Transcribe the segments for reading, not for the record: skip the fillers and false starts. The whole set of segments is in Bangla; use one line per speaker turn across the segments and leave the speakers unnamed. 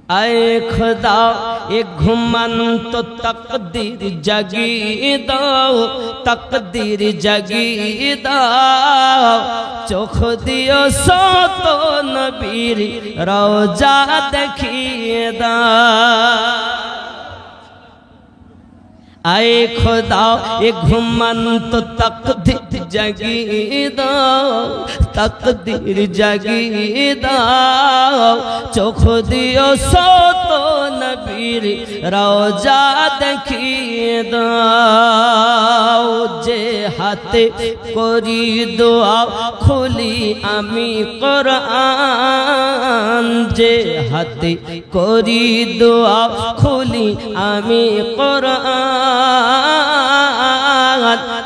आए खुदा एक घुमंत तकदीर जगी दो, तकदीर जगी दो, चोख दियो सो तो नबीर रोजा देखिए दा। आए खुदा एक घुमंत तकदीर जगी दो, तकदीर जगी दो, चोख दियो सो तो नबीर रोजा देखिए दाओ। जे हाथे करी दुआ खुली आमी कुरआन, जे हाथे करी दुआ खुली आमी कुरआन,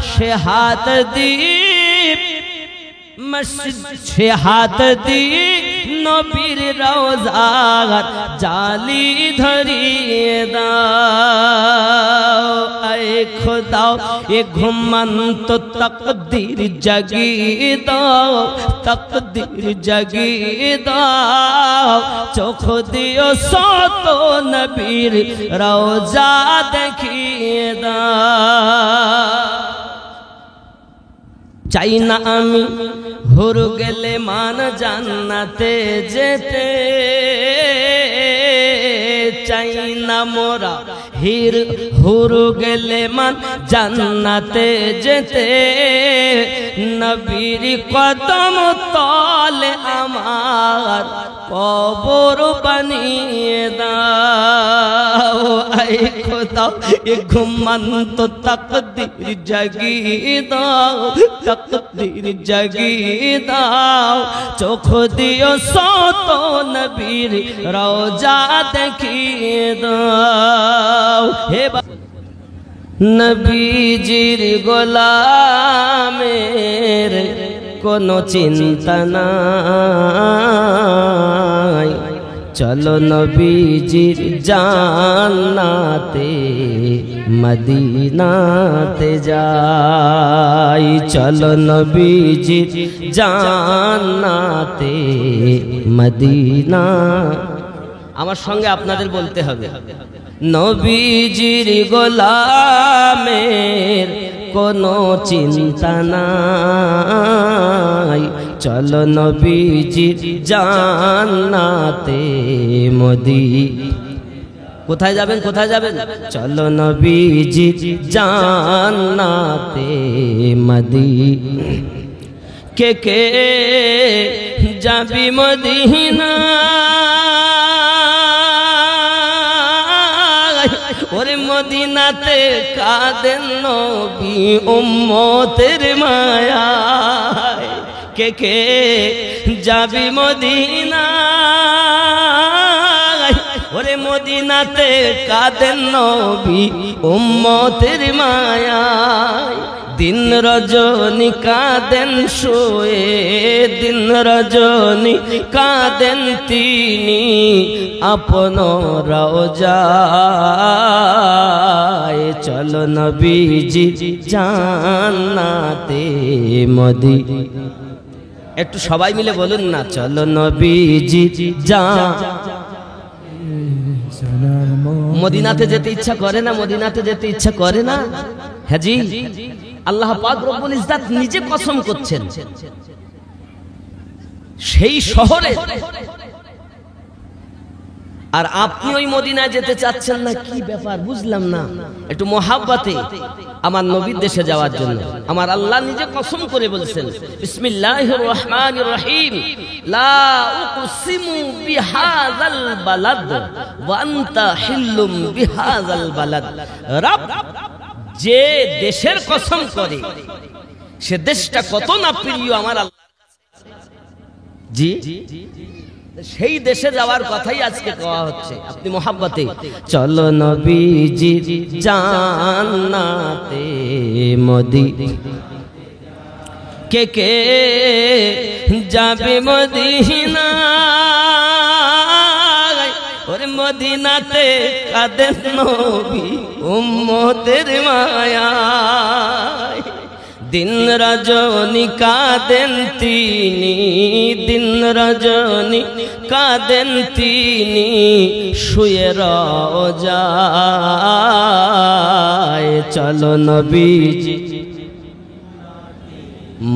সে হাত দিয়ে মসজিদ, সে হাত দিয়ে নবীর রওজার জালি ধরিয়ে দাও। আয়ে খোদা এ ঘুমন্ত তকদীর জাগিয়ে দাও, তকদীর জাগিয়ে দাও, চোখ দিও সত নবীর রওজা দেখিয়ে দাও। চাই না আমি হুর গেলে মান জান্নাতে যেতে, চাই না মোরা হির হুর গেলে মান জান্নাতে যেতে, নবীর কদম তলে আমার কবর বানিয়ে দাও। আয়ে খোদা এ ঘুমন্ত তকদীর জাগিয়ে দাও, তকদীর জাগিয়ে দাও, চোখ দিও সত নবীর রওজা দেখিয়ে দাও। হে নবীজির গোলামের কোনো চিন্তা নাই, চলো নবীজির জান্নাতে মদিনাতে যাই, চলো নবীজির জান্নাতে মদিনা। আমার সঙ্গে আপনাদের বলতে হবে, নবীজির গোলামের কোনো চিন্তা নাই, চলো নবীজির জান্নাতে মদি। কোথায় যাবেন, কোথায় যাবেন? চলো নবীজির জান্নাতে মদি। কে কে যাবি মদিনা, ওরে মদিনাতে কাঁদেন নবী উম্মতের মায়ায়। কে কে যাবি মদিনা, ওরে মদিনাতে কাঁদেন নবী উম্মতের মায়ায়। দিন রজনী কাঁদেন শুয়ে, দিন রজনী কাঁদেন তিনি আপন রওজায়। চলো নবীজি জান্নাতে মদি। একটু সবাই মিলে বলুন না, চলো নবীজি মদিনাতে যেতে ইচ্ছা করে না? মদিনাতে যেতে ইচ্ছা করে না? হ্যাঁ জি, আল্লাহ পাক রব্বুল ইজ্জত নিজে কসম করছেন সেই শহরে, আর আপনি ওই মদিনায় যেতে চাচ্ছেন না। কি ব্যাপার বুঝলাম না। একটু মোহাব্বতে আমার নবীর দেশে যাওয়ার জন্য আমার আল্লাহ নিজে কসম করে বলছেন, বিসমিল্লাহির রহমানির রহিম, লা উকসিমু বিহাযাল বালাদ ওয়া আনতা হিল্লুম বিহাযাল বালাদ। রব যে দেশের কসম করে সে দেশটা কত না প্রিয় আমার আল্লাহর কাছে। জি, সেই দেশে যাওয়ার কথাই আজকে কওয়া হচ্ছে। আপনি মোহাব্বতে চলো নবীজি জান্নাতে মদি। কে কে যাবে মদিনা, ওরে মদিনাতে কাঁদেন নবী উম্মতের মায়ায়। দিন রজনী কাঁদেন তিনি, দিন রজনী কাঁদেন তিনি, শুয়ে রওজায়। চলো নবীজি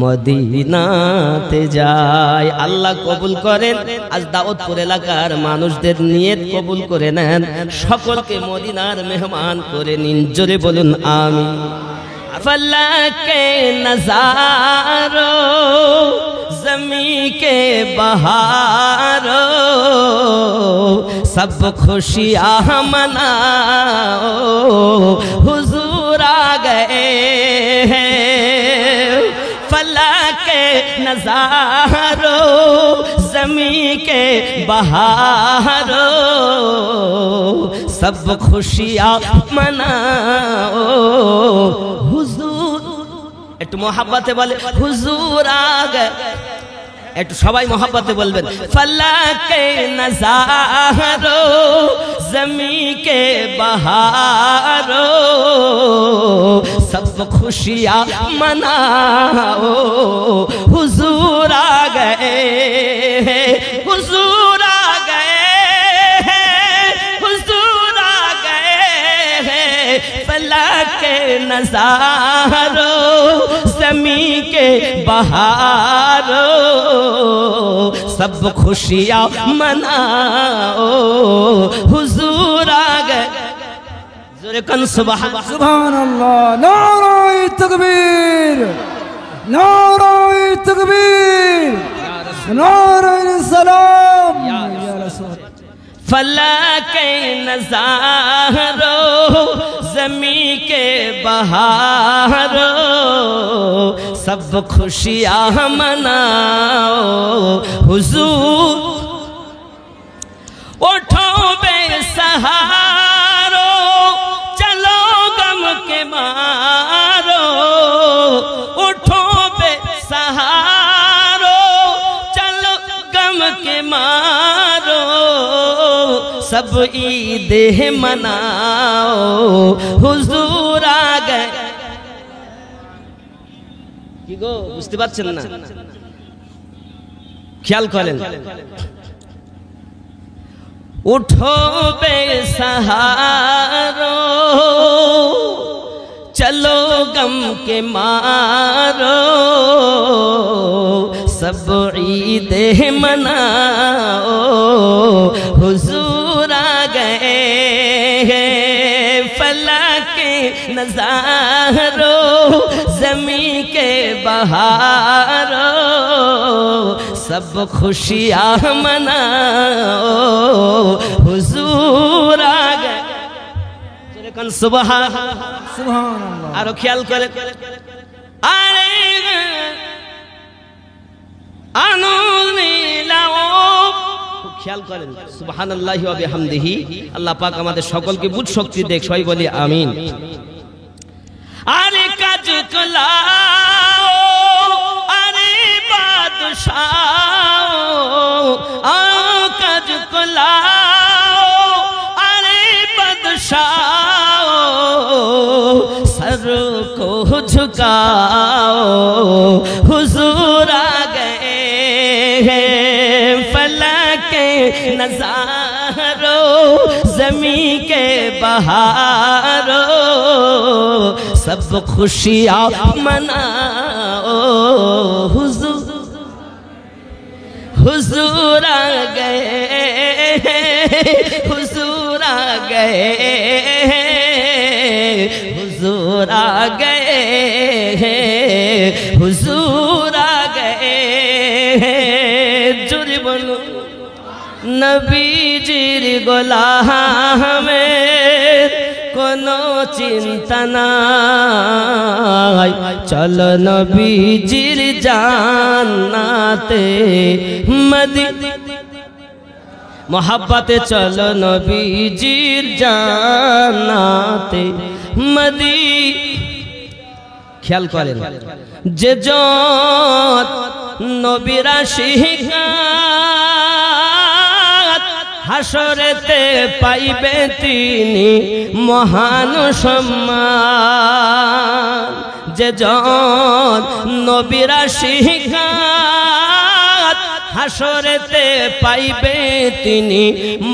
মদিনাতে যায়। আল্লাহ কবুল করেন। আজ দাউদপুর এলাকার মানুষদের নিয়ত কবুল করে নেন, সকলকে মদিনার মেহমান করে নিন। জোরে বলুন আমিন। ফলকে নজারো জমি কে বহারো, সব খুশিয়াँ মনাओ, हुजूर आ गए हैं। फलके नजारो जमी के बहारो, सब खुशियाँ मनाओ, हुजूर। একটু মোহাব্বতে বলে হুজুর আ গয়ে। একটু সবাই মোহাব্বতে বলবেন ফলকে নজারো জমি কে বহারো, সব খুশিয়াँ मनाओ, हुजूर आ गए, हुजूर आ गए, हुजूर आ गए। फलके नजारो जमी के बहारो, सब खुशियाँ मनाओ, हुजूर आ गए। जोरे कन सुभान
सुभानअल्लाह। नाराए तकबीर, नाराए तकबीर, नाराए सलाम या रसूल।
फलके नजारो जमी के बहारो, सब खुशियाँ मनाओ, हुजूर। उठो बेसहारो चलो गम के मारो, उठो बेसहारो चलो गम के मारो, सब ईद मनाओ, हुजूर आ गए। কি গো বুঝতে পারছেন না? খেয়াল করেন। उठो बेसहारो चलो गम के मारो, सब ईद मनाओ, हुजूर आ गए। फलके नजारो जमी के बहारो, सब खुशियाँ मनाओ, हुजूर आ गए। कन सुबहान
सुभानअल्लाह।
आरो ख्याल करे आरे খেয়াল করেন সুবহানাল্লাহি ওয়া বিহামদিহি। আল্লাহ পাক আমাদের সকলকে বুঝ শক্তি দেখ, সবাই বলি আমিন। আরে কাজ কলাও আরে বাদশাহ, আ কাজ কলাও আরে বাদশাহ, सर को झुकाओ, हुजूर आ गए हैं। फलके नजारो जमी के बहारो, सब खुशियाँ मनाओ, हुजूर, हुजूर आ गए, हुजूर आ गए, हुजूर आ गए, हुजूर आ गए। जोरे बोलो नबीजिर गोलामेर कोनो चिंता নাই, চলো নবীজির জান্নাতে মদিনা। मोहब्बते चलो नबीजीर জান্নাতে मदी। ख्याल करें जे जत नबीर आशिकात, হাসরেতে পাইবে তিনি মহান সম্মান। যে জন নবীরা শিখাত হাসরেতে পাইবে তিনি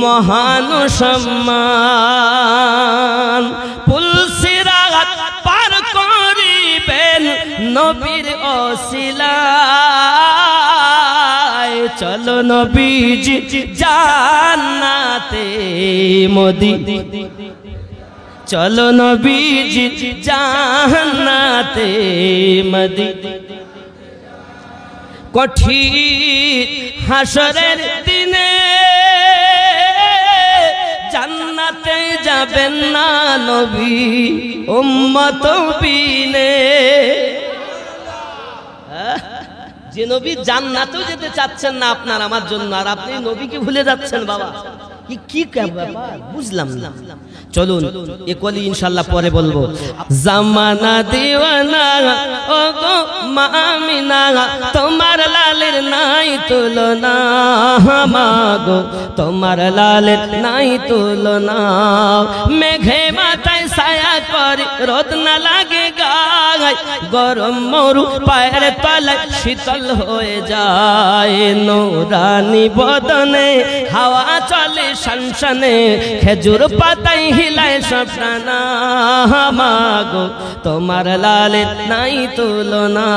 মহান সম্মান। পুলসিরাত পার করিবেন নবীর ওসিলায়, চলো নবীজি জান্নাতে মোদি, চলো নবীজি জান্নাতে মদি। কঠিন হাসরের দিনে জান্নাতে যাবেন না নবী উম্মত বিনে। যে নবী জান্নাতেও যেতে চাচ্ছেন না আপনার আমার জন্য, আর আপনি নবীকে ভুলে যাচ্ছেন বাবা, কি ব্যাপার বুঝলাম না। চলুন এ কলি ইনশাআল্লাহ পরে বলবো। জামানা দিওয়ানা ও গো মা আমিনা, তোমার লালের নাই তুলনা, মাগো তোমার লালের নাই তুলনা। মেঘে মাথায় ছায়া করে রোদ না লাগে গায়, গরম মরু পায়ের তলায় শীতল হয়ে যায়। নূরানি বদনে হাওয়া চলে শানশানে, খেজুর পাতায় হিলায় সবটানা, মাগো তোমার লালের নাই তুলনা।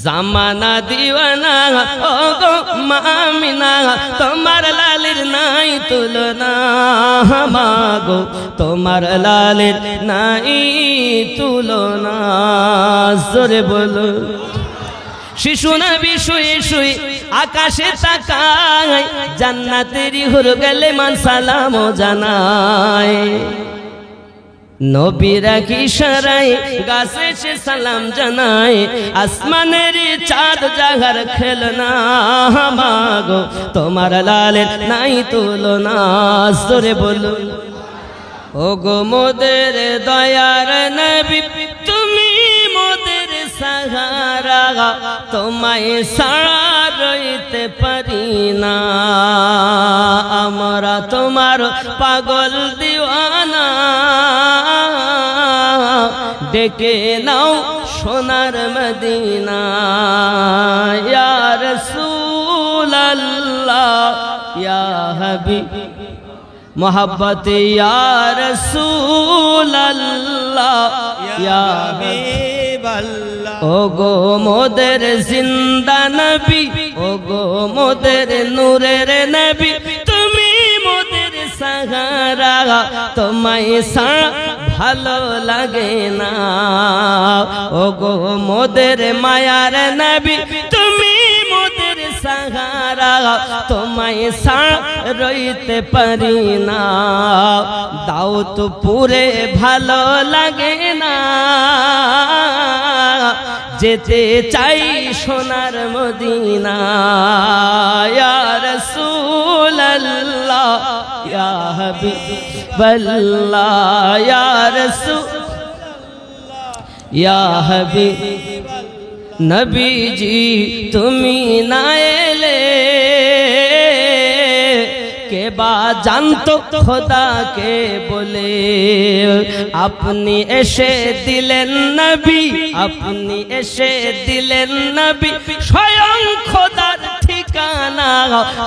জামানা দিওয়ানা ও গো মা আমিনা, তোমার লালের নাই তুলনা, মাগো তোমার লালের নাই তুলনা। জোরে বলো। শিশু নবী শুয়ে শুয়ে আকাশে তাকায়, জান্নাতেরই হুর গেলে মান সালাম জানায়। নবীরা কি ইশারায় গাছে সে সালাম জানায়, আসমানের চাঁদ জাগার খেলনা, মাগো তোমার লালের নাই তুলনা। জোরে বলুন। ও গো মোদের দয়ার নবী তুমি মোদের সাহারা, তোমায় ছাড়া রইতে পারি না, আমরা তোমার পাগল দিওয়ানা। ডেকে নাও সোনার মদিনা, ইয়া রাসূলুল্লাহ ইয়া হাবিব মোহাব্বত, ইয়া রাসূলুল্লাহ ইয়া হাবিবাল্লাহ। ও গো মোদের জিন্দা নবী, ও গো মোদের নূরের নবী, তুমি মোদের সাহারা, তোমায় ছাড়া ভালো লাগে না। ও গো মোদের মায়ার নবী, তুমি মোদের সাহারা, তোমায় ছাড়া রইতে পারি না। দাও তো পুরে ভালো লাগে না, যেতে চাই সোনার মদিনা। ইয়া রাসূলুল্লাহ ইয়া হাবিবাল্লাহ, ইয়া রাসূল ইয়া হাবিব। নবীজি তুমি না এলে কে বা জানতো খোদাকে বলে, আপনি এসে দিলেন নবী, আপনি এসে দিলেন নবী, স্বয়ং খোদার ঠিকানা,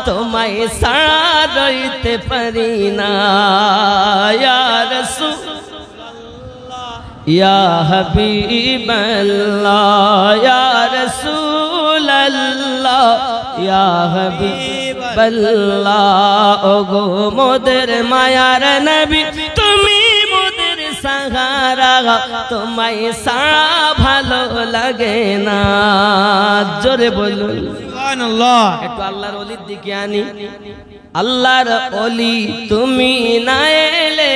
তোমায় ছাড়া রইতে পারি না। ইয়া রাসূল ইয়া হাবিবাল্লাহ, ইয়া রাসূলুল্লাহ ইয়া হাবিবাল্লাহ। ও গো মোদের মায়ার নবী, তুমি মোদের সাহারা, তোমায় ছাড়া ভালো লাগে না। জোরে বলুন সুবহানাল্লাহ। একটু আল্লাহর ওলির দিকে আনি। আল্লাহর ওলি তুমি না এলে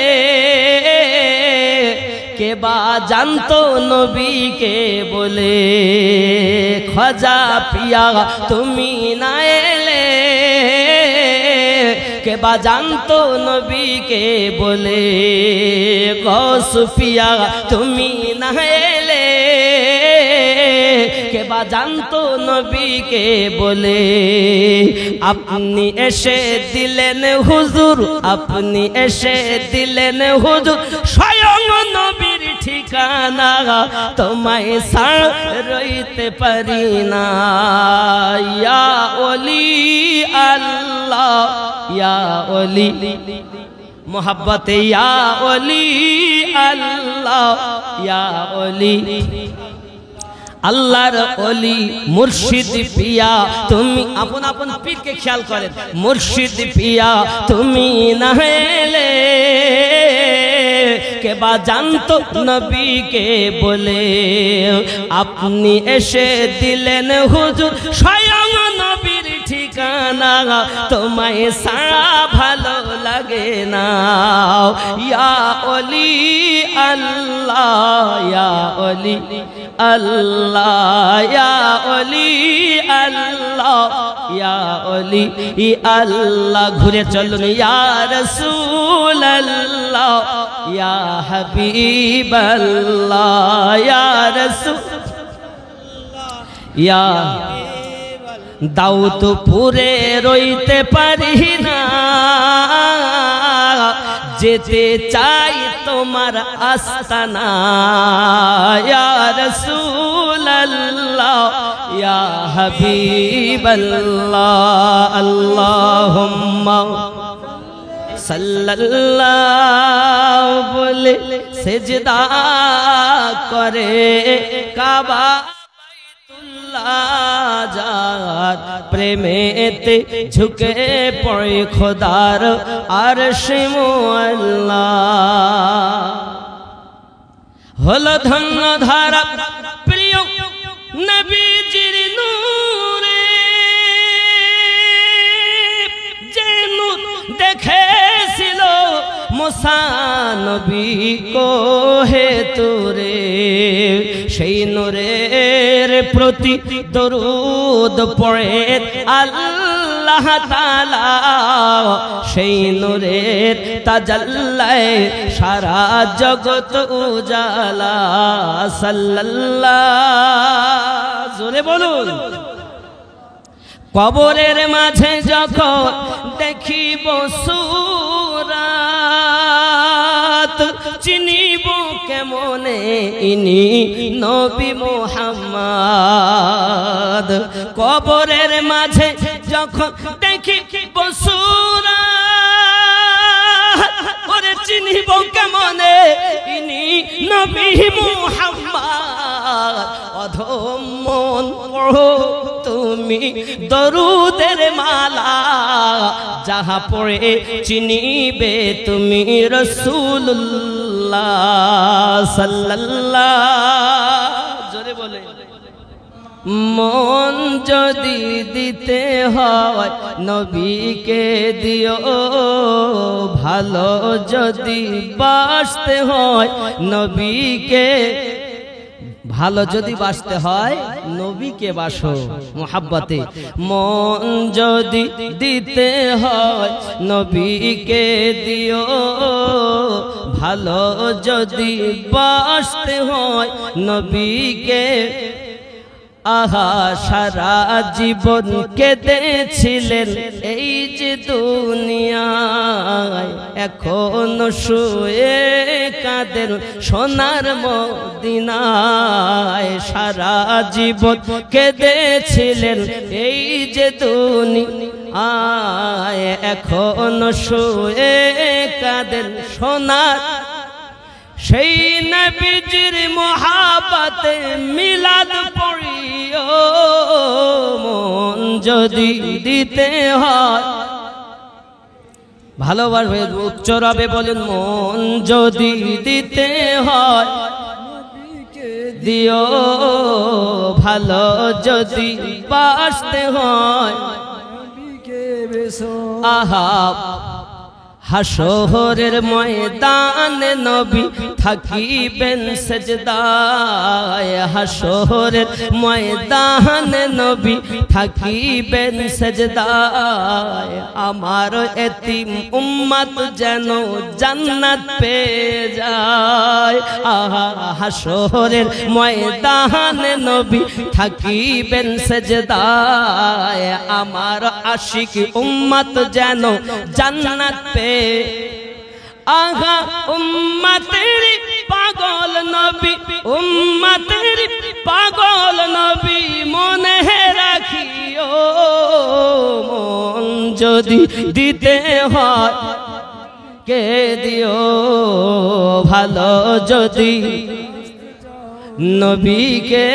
কে বা জানতো নবীকে বলে, খাজা পিয়া তুমি না এলে কে বা জানতো নবীকে বলে, গৌস পিয়া তুমি না এলে কে বা জানতো নবীকে বলে। আপনি এসে দিলেন হুজুর, আপনি এসে দিলেন হুজুর স্বয়ং নবীর ঠিকানা, তোমায় ছাড় রইতে পারি না। ইয়া ওলি আল্লাহ, ইয়া ওলি মোহাব্বতে, ইয়া ওলি আল্লাহ, ইয়া ওলি আল্লাহর ওলি মুর্শিদ পিয়া তুমি। আপন আপন পীরকে খেয়াল করেন। মুর্শিদ পিয়া তুমি না হেলে কে বা জানতো নবীকে বলে। আপনি এসে দিলেন হুজুর স্বয়ং নবীর ঠিকানা, তোমায় সারা ভালো লাগে না। ইয়া ওলি আল্লাহ, ইয়া ওলি আল্লাহ, ইয়া ওলি আল্লাহ, ইয়া ওলি আল্লাহ। ঘুরে চলুন ইয়া রাসূলুল্লাহ, ইয়া হাবিবাল্লাহ, ইয়া রাসূল, ইয়া দাউদপুরে রইতে পারি না, যেতে চাই তোমার আস্তানা। ইয়া রাসূলুল্লাহ, ইয়া হাবিবাল্লাহ, আল্লাহুম্মা সাল্লাল্লাহু বলে সিজদা করে কাবা যার প্রেমেতে ঝুঁকে পড়ে খোদার আরশে মুআল্লা। হলো ধন্য ধারা প্রিয় নবীজির নূরে, যে নূর দেখেছিল মুসা নবী কোহে তুরে, সেই নূরের প্রতি দরুদ পড়ে আল্লাহ তাআলা, সেই নূরের তাজাল্লায় সারা জগৎ উজালা। সাল্লাল্লাহু, জোরে বলুন। কবরের মাঝে যখন দেখিব সুরাত, চিনিব কেমনে ইনি নবী মুহাম্মদ। কবরের মাঝে যখন দেখিব সুরাত, ওরে চিনিব কেমনে ইনি নবী মুহাম্মদ। অধম মন পড়ো তুমি দরুদের মালা, যাহা পড়ে চিনিবে তুমি রাসূলুল্লাহ সাল্লাল্লাহু। জোরে বলে। মন যদি দিতে হয় নবীকে দিও, ভালো যদি বাসতে হয় নবীকে, ভালো যদি বাসতে হয় নবীকে বাসো মুহাব্বতে। মন যদি দিতে হয় নবীকে দিও, ভালো যদি বাসতে হয় নবীকে। আহা সারা জীবন কেঁদেছিলেন এই যে দুনিয়ায়, এখন শুয়ে কাঁদেন সোনার মদিনায়। সারা জীবন কেঁদেছিলেন এই যে দুনিয়ায়, এখন শুয়ে কাঁদেন সোনার সেই নবীজির মহাব্বতে মিলাদ পড়িও। মন যদি দিতে হয়, ভালোবাসবে উচ্চ রবে বলেন, মন যদি দিতে হয় দিও, ভালো যদি বাসতে হয়। আহা হাশরের ময়দানে নবী থাকিবেন সেজদায়, হাশরের ময়দানে নবী থাকিবেন সেজদায়। আমার এতিম উম্মত যেন জান্নাত পেয়ে যায়। আহা, হাশরের ময়দানে নবী থাকিবেন সেজদায়, আমার আশিক উম্মত যেন জান্নাত পেয়ে। আহা, উম্মতের পাগল নবী, উম্মতের পাগল নবী মনে রাখিও, মন যদি দিতে হয় কে দিও ভালো, যদি নবীকে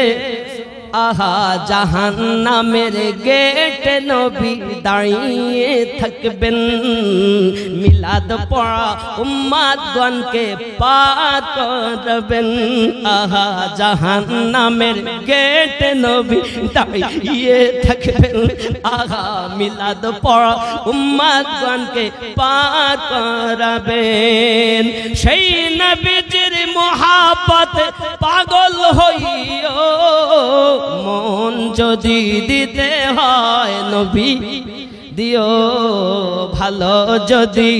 আহা জাহান্নামের গেটে নবী দাঁড়িয়ে থাকবেন, মিলাদ পড়া উম্মতগণকে পার করবেন। আহা জাহান্নামের গেটে নবী দাঁড়িয়ে থাকবেন, আহা মিলাদ পড়া উম্মতগণকে পার করাবেন। সেই নবীজির মোহাব্বতে পাগল হইও, মন যদি দিতে হয় নবী দিও ভালো, যদি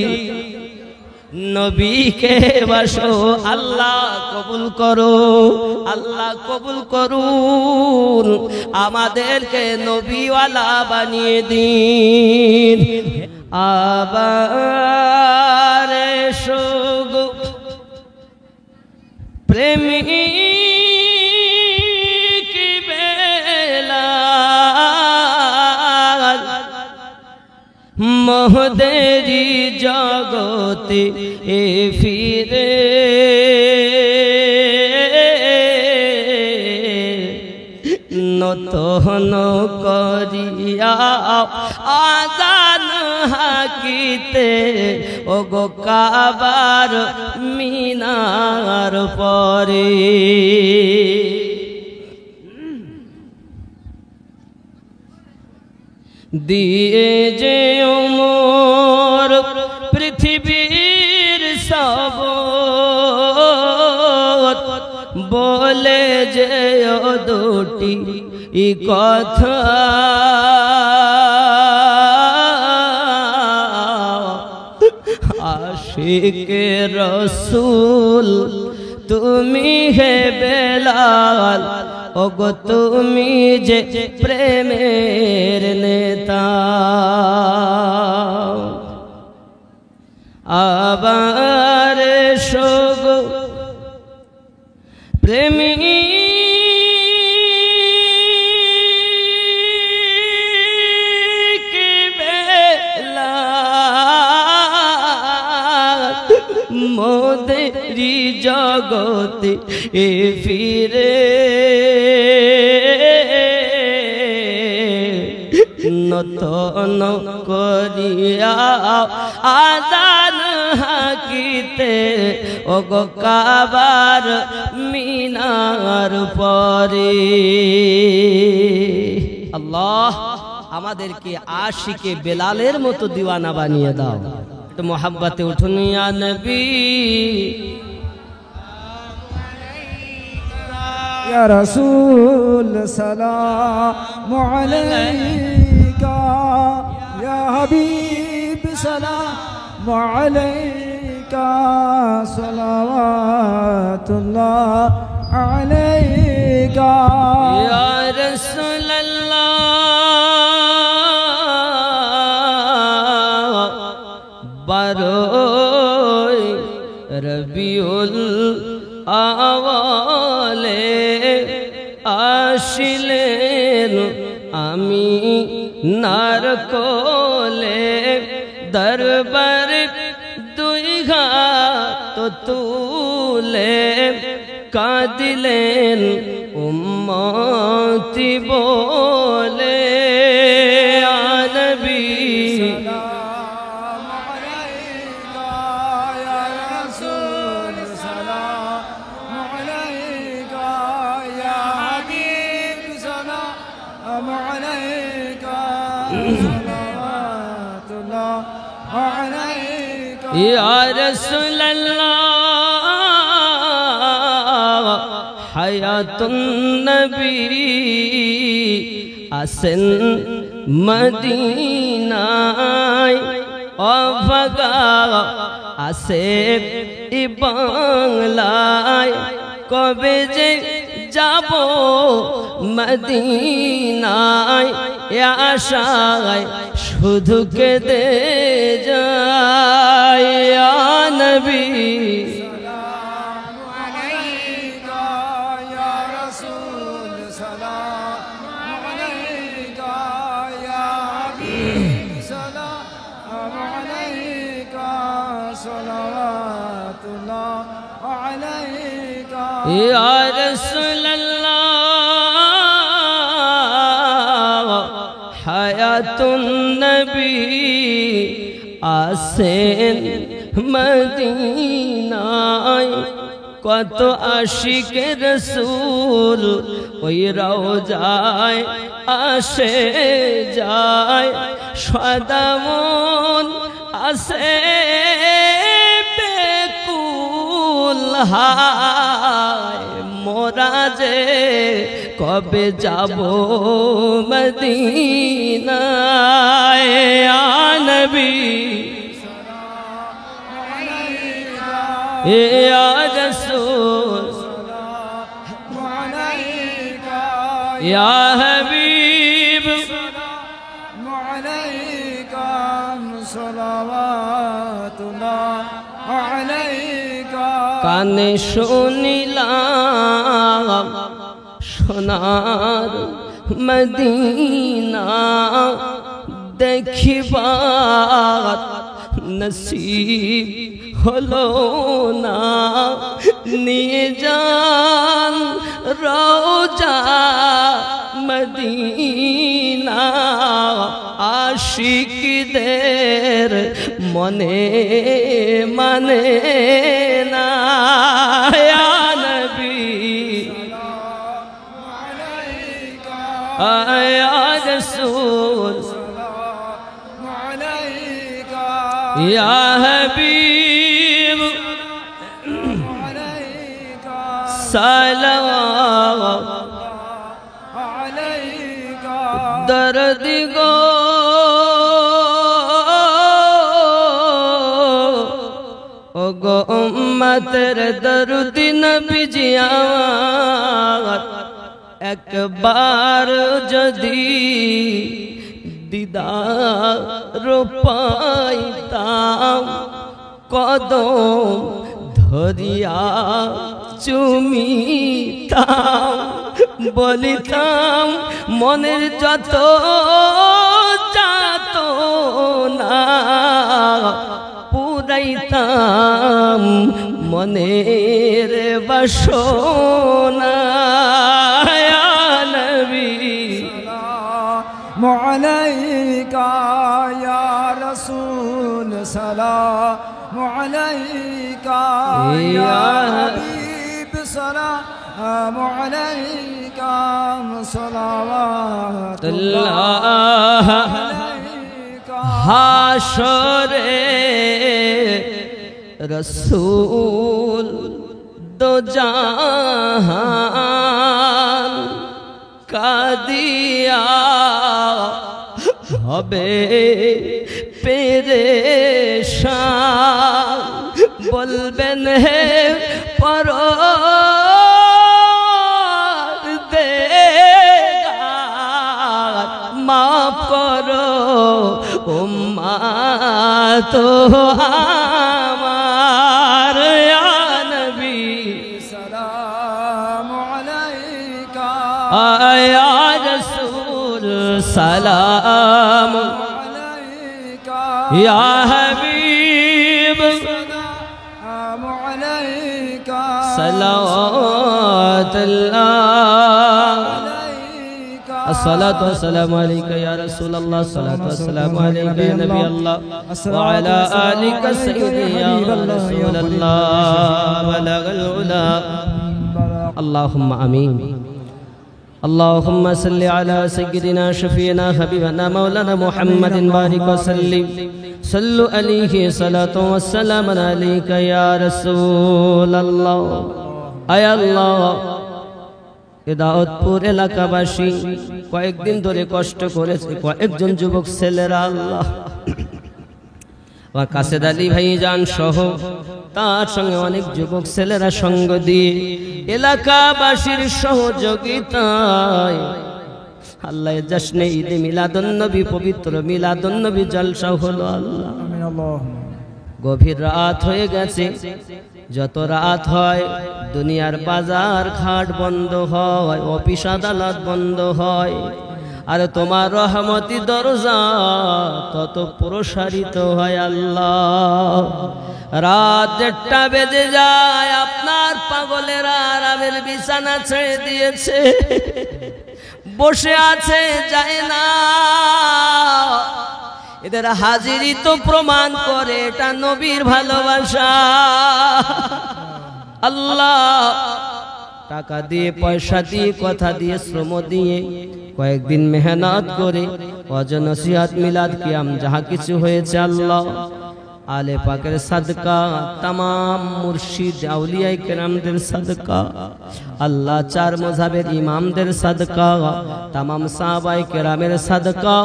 নবীকে বাসো। আল্লাহ কবুল করো, আল্লাহ কবুল করুন, আমাদেরকে নবীওয়ালা বানিয়ে দিন। আবার এসো প্রেমী মোহদেরি জগতে এ ফিরে, নতন করিয়া আজান হাকিতে ওগো কাবার মিনার পরে। দিয়ে যে মোর পৃথিবীর সব বলে যে দুটি কথা, আশিকে রসুল তুমি হে বেলাল, ওগো তুমি যে প্রেমের নেতা। আবার সগ প্রেমী মোদেরি জগতে এ ফিরে, নতন করিয়া আজান হাকিতে ওগো কাবার মিনার পরে। আল্লাহ আমাদেরকে আশিকে বেলালের মতো দিওয়ানা বানিয়ে দাও। তো মোহাব্বতে উঠুন ইয়া নবী।
ইয়া রাসূল সালামু আলাইকা, ইয়া হাবিব সালামু আলাইকা, সালাওয়াতুল্লাহ আলাইকা।
ইয়া রাসূলুল্লাহ বারোই রবিউল আওয়ালে আসিলেন আমি নার কোলে, দরবার দুই হাত তুলে কাঁদিলেন উম্মতি বলে। নবী
صلوات الله عليك
या रसूल अल्लाह हयातुन नबी আসেন মদিনায় অভাগা আসে বাংলায় কবে যে যাব মদিনায় আশায় শুধু কেঁদে যায় ইয়া নবী या रसूल अल्लाह हयातुन नबी আসেন মদিনায় কত আশিকে রাসূল ওই রওজায় আসে যায় সদা মন আসে বেকুল হায় মোরা যে কবে যাব মদিনায় ইয়া নবী ইয়া রাসূল ইয়া হাবিব কানে শুনিলাম সোনার মদিনা দেখিবার নসিব হলো না নিয়ে যান রওজা মদিনা আশিকদের মনে মানে না ইয়া নবী ইয়া রাসূল ইয়া হাবিব সালাওয়াত दर्द गो ओ गो उम्मतर दर्द नबी जी आवाज एक बार जदी दीदार पाइताम कदम धरिया चुमिताम বলিতাম মনের যত যাতো না পুরাইতাম মনের বাসনা ইয়া নবী
সালামু আলাইকা ইয়া রাসূল সালামু আলাইকা ইয়া হাবিব সালামু আলাইকা সালাওয়াতুল্লাহ আলাইকা
হাশরে রাসূল দো জাহান কাদিয়া হবে পেরেশান বলবেন হে পরদেগার মাফ করো উম্মত আমার ইয়া নবী
সালামু আলাইকা
ইয়া রাসূল সালাম
আলাইকা
ইয়া হাবিব
সালামু আলাইকা
সালাওয়াতুল্লাহ
আলাইকা
الصلاة والسلام عليك يا رسول الله الصلاة والسلام عليك يا نبي الله وعلى آلك سيدي يا رسول الله بلغ العلا اللهم آمين اللهم صل على سيدنا شفينا حبيبنا مولانا محمد بارك وسلم صلوا عليه صلاة والسلام عليك يا رسول الله আয় আল্লাহ দাউদপুর এলাকাবাসী কয়েকদিন ধরে কষ্ট করেছে কয়েকজন যুবক ছেলেরা আল্লাহ আমার কাসেদ আলী ভাইজান সহ তার সঙ্গে অনেক যুবক ছেলেরা সঙ্গ দিয়ে এলাকাবাসীর সহযোগিতায় আল্লাহ জশ্নে ঈদ মিলাদুন নবী পবিত্র মিলাদুন নবী জলসা হলো আল্লাহ গভীর রাত হয়ে গেছে যত রাত হয় দুনিয়ার বাজার ঘাট বন্ধ হয় অফিস আদালত বন্ধ হয় আর তোমার রহমতি দরজা তত প্রসারিত হয় আল্লাহ রাত 1টা বেজে যায় আপনার পাগলেরা আরামের বিছানা ছেড়ে দিয়েছে বসে আছে যায় না এদের হাজিরি তো প্রমাণ করে এটা নবীর ভালোবাসা আল্লাহ টাকা দিয়ে পয়সা দিয়ে কথা দিয়ে শ্রম দিয়ে কয়েকদিন মেহনত করে ওয়াজ নসিহত মিলাদ কিয়াম যাহা কিছু হয়েছে আল্লাহ আলে পাকের সাদকা तमाम মুর্শিদ আউলিয়ায়ে কেরামদের সাদকা আল্লাহ চার মাযহাবের ইমামদের সাদকা तमाम সাহাবায়ে কেরামের সাদকা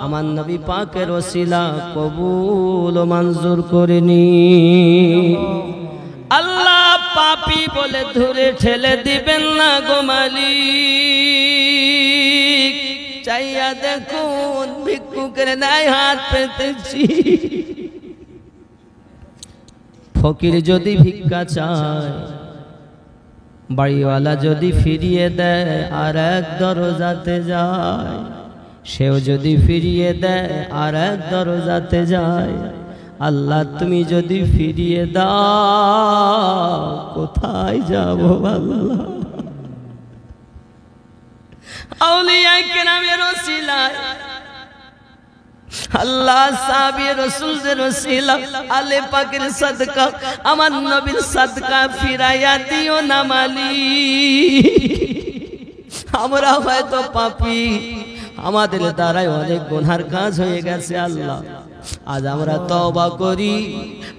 আমার নবী পাকের ওসিলা কবুল ও মঞ্জুর করে নি আল্লাহ পাপী বলে ধরে ঠেলে দিবেন না গো মালিক চাইয়া দেখুন ভিক্ষুকের ন্যায় হাত পেতেছি ফকির যদি ভিক্ষা চায় বাড়িওয়ালা যদি ফিরিয়ে দেয় আর এক দরজাতে যায় সেও যদি ফিরিয়ে দেয় আর এক দরজাতে যায় আল্লাহ তুমি যদি ফিরিয়ে দাও কোথায় যাব আল্লাহ আউলিয়ায়ে কেরামের ওসিলায় আল্লাহ সাহাবী রাসূলদের ওসিলা আলে পাকের সাদকা আমার নবীর সাদকা ফিরাইয়া দিও না মালিক আমরা হয়তো পাপী আমাদের দ্বারাই অনেক গুনার কাজ হয়ে গেছে আল্লাহ আজ আমরা তওবা করি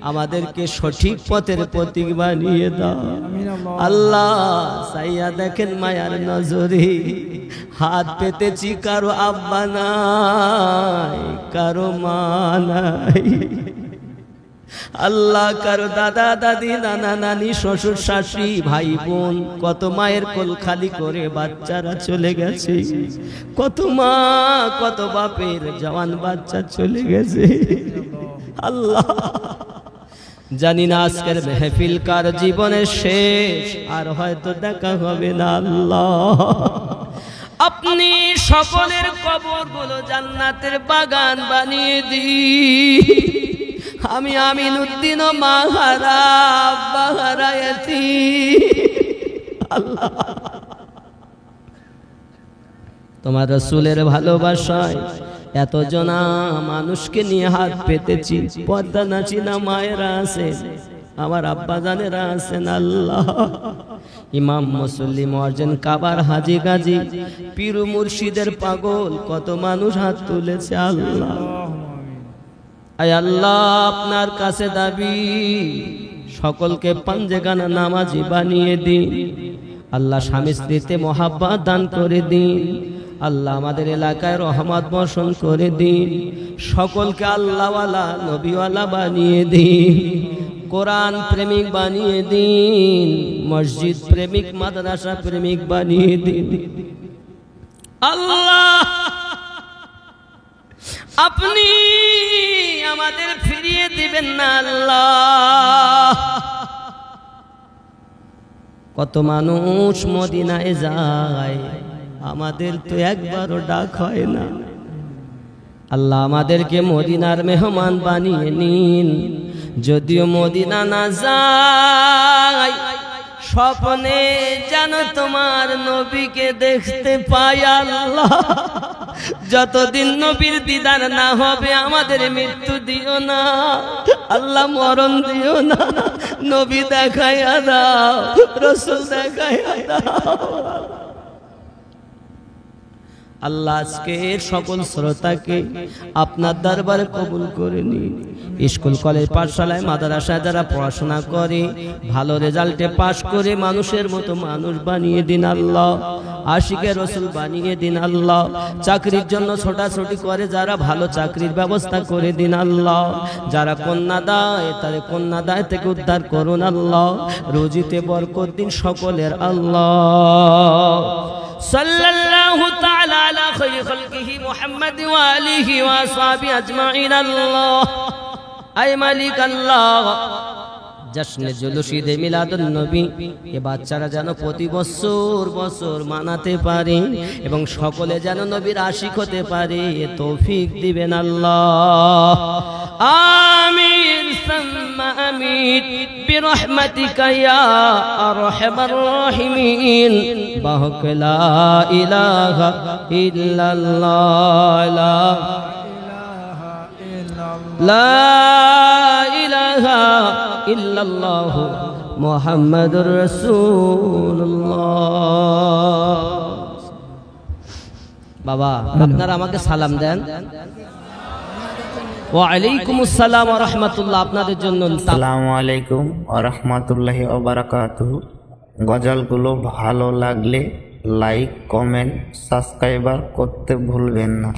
আমাদেরকে সঠিক পথের প্রতীক বানিয়ে দাও আল্লাহ সাইয়া দেখেন মায়ার নজরে হাত পেতেছি কারো আব্বা নাই কারো মা নাই আল্লাহ কারো দাদা দাদি নানা নানি শ্বশুর শাশুড়ি ভাই বোন কত মায়ের কোল খালি করে বাচ্চারা চলে গেছে কত মা কত বাপের জওয়ান বাচ্চা চলে গেছে আল্লাহ জানি না আজকের মেহফিল কার জীবনের শেষ আর হয়তো দেখা হবে না আল্লাহ আপনি সকলের কবরগুলো জান্নাতের বাগান বানিয়ে দিন আমি আমিনউদ্দিন ও মাহারা বাহারায়াতি আল্লাহ তোমার রাসূলের ভালোবাসায় এত জনা মানুষকে নিয়ে হাত পেতেছি পর্দা নাচিনা মায়েরা আছেন আমার আব্বা জানেরা আছেন আল্লাহ ইমাম মুসল্লি মুয়াজ্জিন কাবার হাজী গাজী পীর মুর্শিদের পাগল কত মানুষ হাত তুলেছে আল্লাহ আয় আল্লাহ আপনার কাছে দাবি সকলকে পাঞ্জেগানা নামাজি বানিয়ে দিন আল্লাহ স্বামী স্ত্রীতে মহাব্বত দান করে দিন আল্লাহ আমাদের এলাকায় রহমত বর্ষণ করে দিন সকলকে আল্লাহওয়ালা নবীওয়ালা বানিয়ে দিন কোরআন প্রেমিক বানিয়ে দিন মসজিদ প্রেমিক মাদ্রাসা প্রেমিক বানিয়ে দিন আল্লাহ আপনি আমাদের ফিরিয়ে দিবেন না আল্লাহ কত মানুষ মদিনায় যায় আমাদের তো একবারও ডাক হয় না আল্লাহ আমাদেরকে মদিনার মেহমান বানিয়ে নিন যদিও মদিনা না যায় স্বপ্নে যেন তোমার নবীকে দেখতে পাই আল্লাহ যতদিন নবীর দিদার না হবে আমাদের মৃত্যু দিও না আল্লাহ মরণ দিও না নবী দেখাইয়া দাও রাসূল দেখাইয়া দাও আল্লাহ আজকে সকল শ্রোতাকে আপনার দরবারে কবুল করে নিন। স্কুল কলেজ পাঠশালায় মাদ্রাসায় যারা পড়াশোনা করে ভালো রেজাল্টে পাশ করে মানুষের মতো মানুষ বানিয়ে দিন আল্লাহ, আশিকে রসুল বানিয়ে দিন আল্লাহ। চাকরির জন্য ছোটাছুটি করে যারা ভালো চাকরির ব্যবস্থা করে দিন আল্লাহ। যারা কন্যা দায় তাদের কন্যা দায় থেকে উদ্ধার করুন আল্লাহ। রুজিতে বরকত দিন সকলের আল্লাহ। সাল্লাল্লাহু তাআলা আলা খায়রি খালকিহি মুহাম্মাদ ওয়া আলিহি ওয়া আসহাবিহি আজমাইন আল্লাহ। আয় মালিক আল্লাহ, জশ্নে জুলুশিদে মিলাদুন নবী এ বাচ্চারা যেন প্রতি বছর মানাতে পারে এবং সকলে যেন নবীর আশিক হতে পারে, তৌফিক দিবেন আল্লাহ। আমিন সাম্মা আমিন বিরহমাতিকা ইয়া আরহামার রাহিমিন। বাহক লা ইলাহা ইল্লাল্লাহ, লা ইলাহা ইল্লাল্লাহু মুহাম্মাদুর রাসূলুল্লাহ। বাবা আপনারা আমাকে সালাম দেন। ওয়া আলাইকুমুস সালাম ওয়া রাহমাতুল্লাহ। আপনাদের জন্য
আসসালামু আলাইকুম ওয়া রাহমাতুল্লাহি ওয়া বারাকাতুহু। গজলগুলো ভালো লাগলে লাইক, কমেন্ট, সাবস্ক্রাইব করতে ভুলবেন না।